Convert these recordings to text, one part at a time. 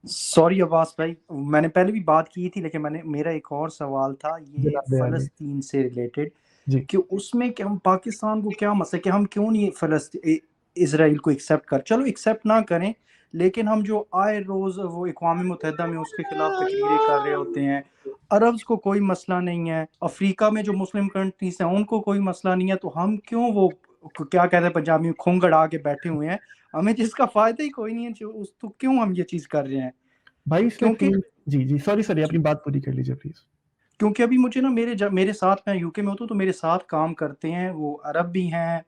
Sorry عباس بھائی، میں نے پہلے بھی بات کی تھی، لیکن میرا ایک اور سوال تھا یہ جناب علی فلسطین سے ریلیٹڈ، جی کہ اس میں کہ ہم پاکستان کو کیا مسئلہ کہ ہم کیوں نہیں اسرائیل کو ایکسیپٹ چلو ایکسیپٹ نہ کریں، لیکن ہم جو آئے روز وہ اقوام متحدہ میں اس کے خلاف تقریریں کر رہے ہوتے ہیں، عربز کو کوئی مسئلہ نہیں ہے، افریقہ میں جو مسلم کنٹریز ہیں ان کو کوئی مسئلہ نہیں ہے، تو ہم کیوں وہ کیا کہتے ہیں پنجابی میں کھونگڑ آ کے بیٹھے ہوئے ہیں؟ ہمیں جس کا فائدہ ہی کوئی نہیں ہے، تو کیوں ہم یہ چیز کر رہے ہیں؟ بھائی اس میں کیونکہ تین جی سوری اپنی بات پوری کر لیجیے پلیز. کیونکہ ابھی مجھے نا میرے ساتھ، میں یو کے میں ہوتا ہوں تو میرے ساتھ کام کرتے ہیں، وہ عرب بھی ہیں،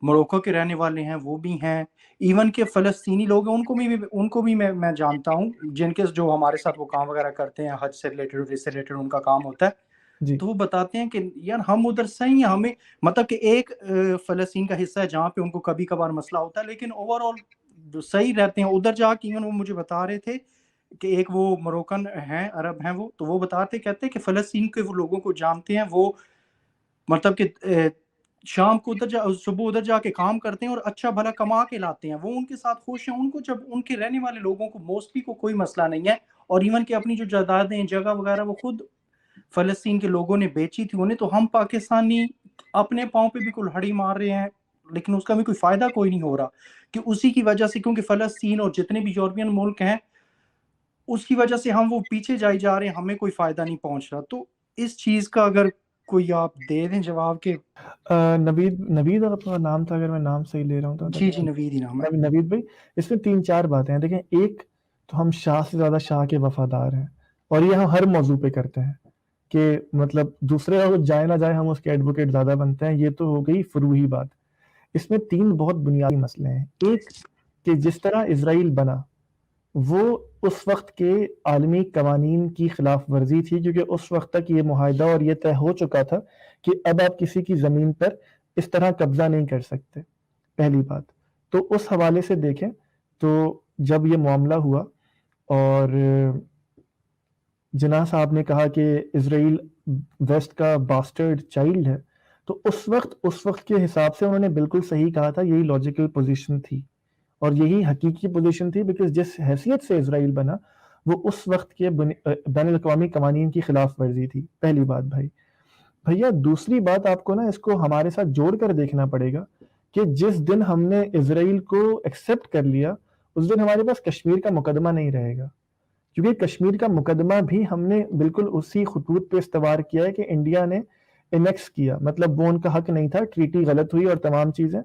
موروکو کے رہنے والے ہیں، وہ بھی ہیں، ایون کہ فلسطینی لوگ ہیں ان کو بھی میں جانتا ہوں، جن کے جو ہمارے ساتھ وہ کام وغیرہ کرتے ہیں، حج سے ریلیٹڈ اس سے ریلیٹڈ ان کا کام ہوتا ہے، جی تو وہ بتاتے ہیں کہ یار ہم ادھر صحیح ہیں، ہمیں مطلب کہ ایک فلسطین کا حصہ ہے جہاں پہ ان کو کبھی کبھار مسئلہ ہوتا ہے، لیکن اوور آل صحیح رہتے ہیں ادھر جا کے. ایون وہ مجھے بتا رہے تھے کہ ایک وہ مروکن ہیں، عرب ہیں وہ، تو وہ بتاتے کہتے کہ فلسطین کے وہ لوگوں کو جانتے ہیں، وہ مطلب کہ شام کو صبح ادھر جا کے کام کرتے ہیں اور اچھا بھلا کما کے لاتے ہیں، وہ ان کے ساتھ خوش ہیں، ان کو جب ان کے رہنے والے لوگوں کو موسٹلی کو کوئی مسئلہ نہیں ہے، اور ایون کہ اپنی جو جائیدادیں جگہ وغیرہ وہ خود فلسطین کے لوگوں نے بیچی تھی انہیں، تو ہم پاکستانی اپنے پاؤں پہ بھی کلہڑی مار رہے ہیں، لیکن اس کا بھی کوئی فائدہ کوئی نہیں ہو رہا، کہ اسی کی وجہ سے کیونکہ فلسطین اور جتنے بھی یورپین ملک ہیں اس کی وجہ سے ہم وہ پیچھے جائی جا رہے ہیں، ہمیں کوئی فائدہ نہیں پہنچ رہا. تو اس چیز کا اگر کوئی آپ دے دیں جواب کہ نوید آپ کا نام تھا، اگر میں نام صحیح لے رہا ہوں جی نوید ہی نام ہے. نوید بھائی اس میں 3-4 باتیں ہیں. دیکھیں، ایک تو ہم شاہ سے زیادہ شاہ کے وفادار ہیں، اور یہ ہم ہر موضوع پہ کرتے ہیں کہ مطلب دوسرے جائے نہ جائے ہم اس کے ایڈوکیٹ زیادہ بنتے ہیں. یہ تو ہو گئی فروعی بات. اس میں 3 بہت بنیادی مسئلے ہیں. ایک کہ جس طرح اسرائیل بنا وہ اس وقت کے عالمی قوانین کی خلاف ورزی تھی، کیونکہ اس وقت تک یہ معاہدہ اور یہ طے ہو چکا تھا کہ اب آپ کسی کی زمین پر اس طرح قبضہ نہیں کر سکتے. پہلی بات تو اس حوالے سے دیکھیں تو جب یہ معاملہ ہوا اور جناح صاحب نے کہا کہ اسرائیل ویسٹ کا باسٹرڈ چائلڈ ہے، تو اس وقت کے حساب سے انہوں نے بالکل صحیح کہا تھا. یہی لاجیکل پوزیشن تھی اور یہی حقیقی پوزیشن تھی، بیکاز جس حیثیت سے اسرائیل بنا وہ اس وقت کے بین الاقوامی قوانین کی خلاف ورزی تھی. پہلی بات بھیا. دوسری بات آپ کو نا اس کو ہمارے ساتھ جوڑ کر دیکھنا پڑے گا کہ جس دن ہم نے اسرائیل کو ایکسیپٹ کر لیا اس دن ہمارے پاس کشمیر کا مقدمہ نہیں رہے گا، کیونکہ کشمیر کا مقدمہ بھی ہم نے بالکل اسی خطوط پہ استوار کیا ہے کہ انڈیا نے انیکس کیا، مطلب وہ ان کا حق نہیں تھا، ٹریٹی غلط ہوئی اور تمام چیزیں.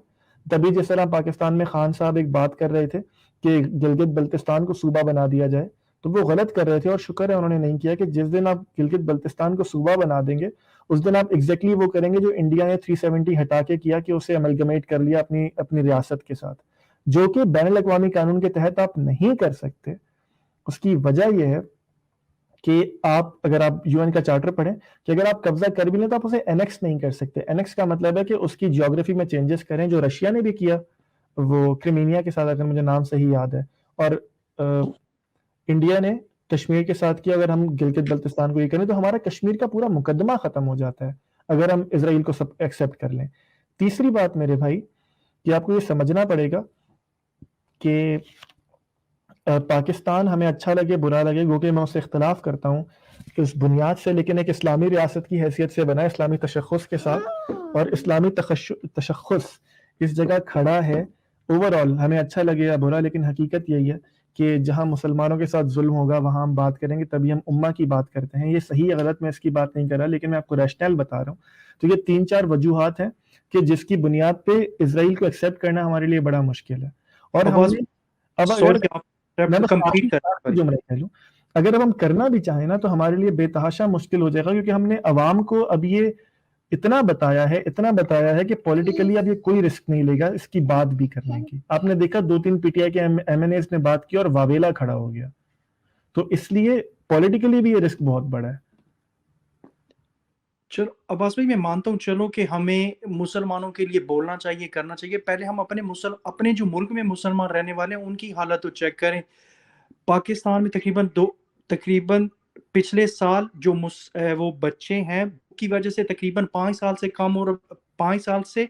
تبھی جس طرح پاکستان میں خان صاحب ایک بات کر رہے تھے کہ گلگت بلتستان کو صوبہ بنا دیا جائے، تو وہ غلط کر رہے تھے، اور شکر ہے انہوں نے نہیں کیا کہ جس دن آپ گلگت بلتستان کو صوبہ بنا دیں گے اس دن آپ ایگزیکٹلی وہ کریں گے جو انڈیا نے 370 ہٹا کے کیا، کہ اسے املگمیٹ کر لیا اپنی ریاست کے ساتھ، جو کہ بین الاقوامی قانون کے تحت آپ نہیں کر سکتے. اس کی وجہ یہ ہے کہ اگر آپ یو این کا چارٹر پڑھیں کہ اگر آپ قبضہ کر بھی لیں تو آپ اسے اینیکس نہیں کر سکتے. اینیکس کا مطلب ہے کہ اس کی جیوگرافی میں چینجز کریں، جو رشیا نے بھی کیا وہ کرمینیا کے ساتھ، اگر مجھے نام صحیح یاد ہے، اور انڈیا نے کشمیر کے ساتھ کیا. اگر ہم گلگت بلتستان کو یہ کریں تو ہمارا کشمیر کا پورا مقدمہ ختم ہو جاتا ہے اگر ہم اسرائیل کو سب ایکسیپٹ کر لیں. تیسری بات میرے بھائی کہ آپ کو یہ سمجھنا پڑے گا کہ پاکستان ہمیں اچھا لگے برا لگے، گو کہ میں اس سے اختلاف کرتا ہوں کہ اس بنیاد سے، لیکن ایک اسلامی ریاست کی حیثیت سے بنا، اسلامی تشخص کے ساتھ، اور اسلامی تشخص اس جگہ کھڑا ہے. اوور آل ہمیں اچھا لگے یا برا، لیکن حقیقت یہی ہے کہ جہاں مسلمانوں کے ساتھ ظلم ہوگا وہاں ہم بات کریں گے، تبھی ہم امہ کی بات کرتے ہیں. یہ صحیح یا غلط میں اس کی بات نہیں کر رہا، لیکن میں آپ کو ریشنل بتا رہا ہوں. تو یہ 3-4 وجوہات ہیں کہ جس کی بنیاد پہ اسرائیل کو ایکسیپٹ کرنا ہمارے لیے بڑا مشکل ہے. اور ہم نے اب اگر سوری آپ میں بس کمپلیٹ آخری کر. جملہ کہہ لوں، اگر اب ہم کرنا بھی چاہیں نا تو ہمارے لیے بے تحاشا مشکل ہو جائے گا، کیونکہ ہم نے عوام کو اب یہ اتنا بتایا ہے کہ پولیٹیکلی اب یہ کوئی رسک نہیں لے گا اس کی بات بھی کرنے کی. آپ نے دیکھا 2-3 پی ٹی آئی کے ایم این ایز نے بات کی اور واویلا کھڑا ہو گیا، تو اس لیے پولیٹیکلی بھی یہ رسک بہت بڑا ہے. چلو عباس بھائی میں مانتا ہوں چلو کہ ہمیں مسلمانوں کے لیے بولنا چاہیے، کرنا چاہیے. پہلے ہم اپنے جو ملک میں مسلمان رہنے والے ہیں ان کی حالت تو چیک کریں. پاکستان میں تقریباً پچھلے سال جو وہ بچے ہیں کی وجہ سے تقریباً 5 سال سے کم اور 5 سال سے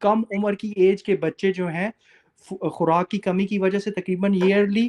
کم عمر کی ایج کے بچے جو ہیں خوراک کی کمی کی وجہ سے تقریباً ایئرلی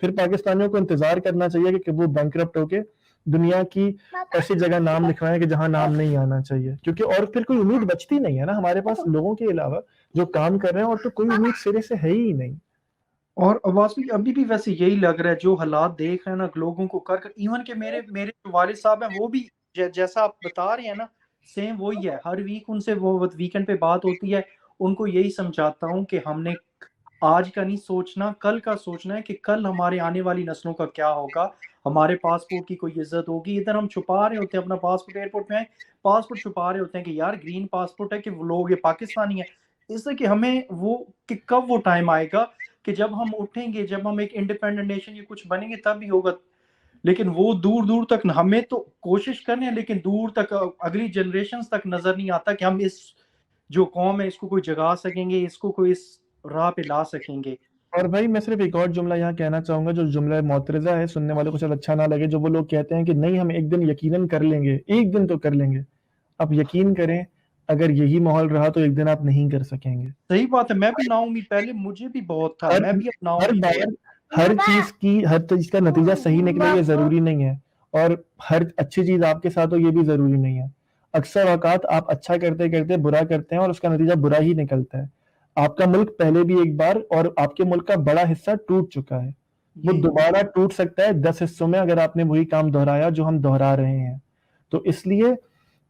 پھر پاکستانیوں کو انتظار کرنا چاہیے کہ وہ بینکرپٹ ہو کے دنیا کی ایسی جگہ نام لکھوائیں کہ جہاں نام نہیں آنا چاہیے، کیونکہ اور پھر کوئی امید بچتی نہیں ہے نا ہمارے پاس لوگوں کے علاوہ جو کام کر رہے ہیں، اور تو کوئی امید سرے سے ہے ہی نہیں۔ اور عباس بھائی ابھی بھی ویسے یہی لگ رہا ہے جو حالات دیکھ رہے ہیں نا لوگوں کو کر ایون کہ میرے جو والد صاحب ہیں وہ بھی جیسا آپ بتا رہے ہیں نا سیم وہی ہے، ہر ویک ان سے وہ ویکنڈ پہ بات ہوتی ہے، ان کو یہی سمجھاتا ہوں کہ ہم نے آج کا نہیں سوچنا، کل کا سوچنا ہے کہ کل ہمارے آنے والی نسلوں کا کیا ہوگا، ہمارے پاسپورٹ کی کوئی عزت ہوگی۔ ادھر ہم چھپا رہے ہوتے ہیں اپنا پاسپورٹ، ایئرپورٹ میں پاسپورٹ چھپا رہے ہوتے ہیں کہ یار گرین پاسپورٹ ہے کہ وہ لوگ یہ پاکستانی ہیں، اس لیے کہ ہمیں وہ کہ کب وہ ٹائم آئے گا کہ جب ہم اٹھیں گے، جب ہم ایک انڈیپینڈنٹ نیشن یا کچھ بنیں گے تب ہی ہوگا۔ لیکن وہ دور دور تک ہمیں تو کوشش کرنے ہیں، لیکن دور تک اگلی جنریشنز تک نظر نہیں آتا کہ ہم اس جو قوم ہے اس کو کوئی جگا سکیں گے، اس کو کوئی اس راہ پہ لا سکیں گے۔ اور بھائی میں صرف ایک اور جملہ یہاں کہنا چاہوں گا، جو جملہ معترضہ ہے، سننے والوں کو شاید اچھا نہ لگے، جو وہ لوگ کہتے ہیں کہ نہیں ہم ایک دن یقیناً کر لیں گے، ایک دن تو کر لیں گے۔ آپ یقین کریں اگر یہی ماحول رہا تو ایک دن آپ نہیں کر سکیں گے۔ صحیح بات ہے، میں بھی نا امید، پہلے مجھے بھی بہت تھا، ہر میں بھی اب نا ہر امید ہو بار ہر چیز کا نتیجہ صحیح نکلے یہ ضروری نہیں ہے، اور ہر اچھی چیز آپ کے ساتھ ہو یہ بھی ضروری نہیں ہے۔ اکثر اوقات آپ اچھا کرتے کرتے برا کرتے ہیں اور اس کا نتیجہ برا ہی نکلتا ہے۔ آپ کا ملک پہلے بھی ایک بار اور آپ کے ملک کا بڑا حصہ ٹوٹ چکا ہے، وہ دوبارہ ٹوٹ سکتا ہے 10 حصوں میں اگر آپ نے وہی کام دہرایا جو ہم دہرا رہے ہیں۔ تو اس لیے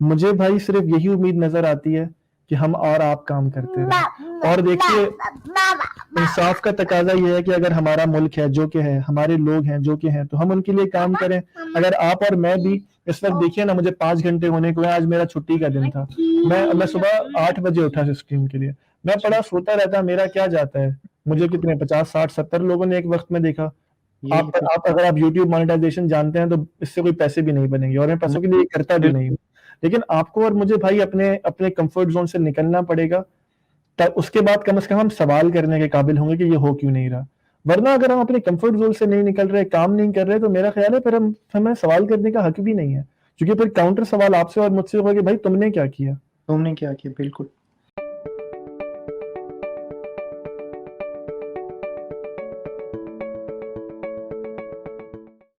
مجھے بھائی صرف یہی امید نظر آتی ہے کہ ہم اور آپ کام کرتے رہیں۔ اور دیکھیے انصاف کا تقاضا یہ ہے کہ اگر ہمارا ملک ہے جو کہ ہے، ہمارے لوگ ہیں جو کہ ہیں، تو ہم ان کے لیے کام کریں۔ اگر آپ اور میں بھی اس وقت دیکھیے نا، مجھے 5 گھنٹے ہونے کو ہے، آج میرا چھٹی کا دن تھا، میں صبح 8 بجے اٹھا اسٹریم کے لیے، میں پڑا سوتا رہتا، میرا کیا جاتا ہے، مجھے کتنے 50 60 70 لوگوں نے ایک وقت میں دیکھا۔ آپ اگر آپ یوٹیوب مانیٹائزیشن جانتے ہیں تو اس سے کوئی پیسے بھی نہیں بنیں گے، اور میں پیسوں کے لیے کرتا بھی نہیں ہوں، لیکن آپ کو اور مجھے بھائی اپنے کمفرٹ زون سے نکلنا پڑے گا، اس کے بعد کم از کم ہم سوال کرنے کے قابل ہوں گے کہ یہ ہو کیوں نہیں رہا۔ ورنہ اگر ہم اپنے کمفرٹ زون سے نہیں نکل رہے، کام نہیں کر رہے، تو میرا خیال ہے پھر ہمیں سوال کرنے کا حق بھی نہیں ہے، کیونکہ پھر کاؤنٹر سوال آپ سے اور مجھ سے ہوگا کہ بھائی تم نے کیا کیا، تم نے کیا کیا۔ بالکل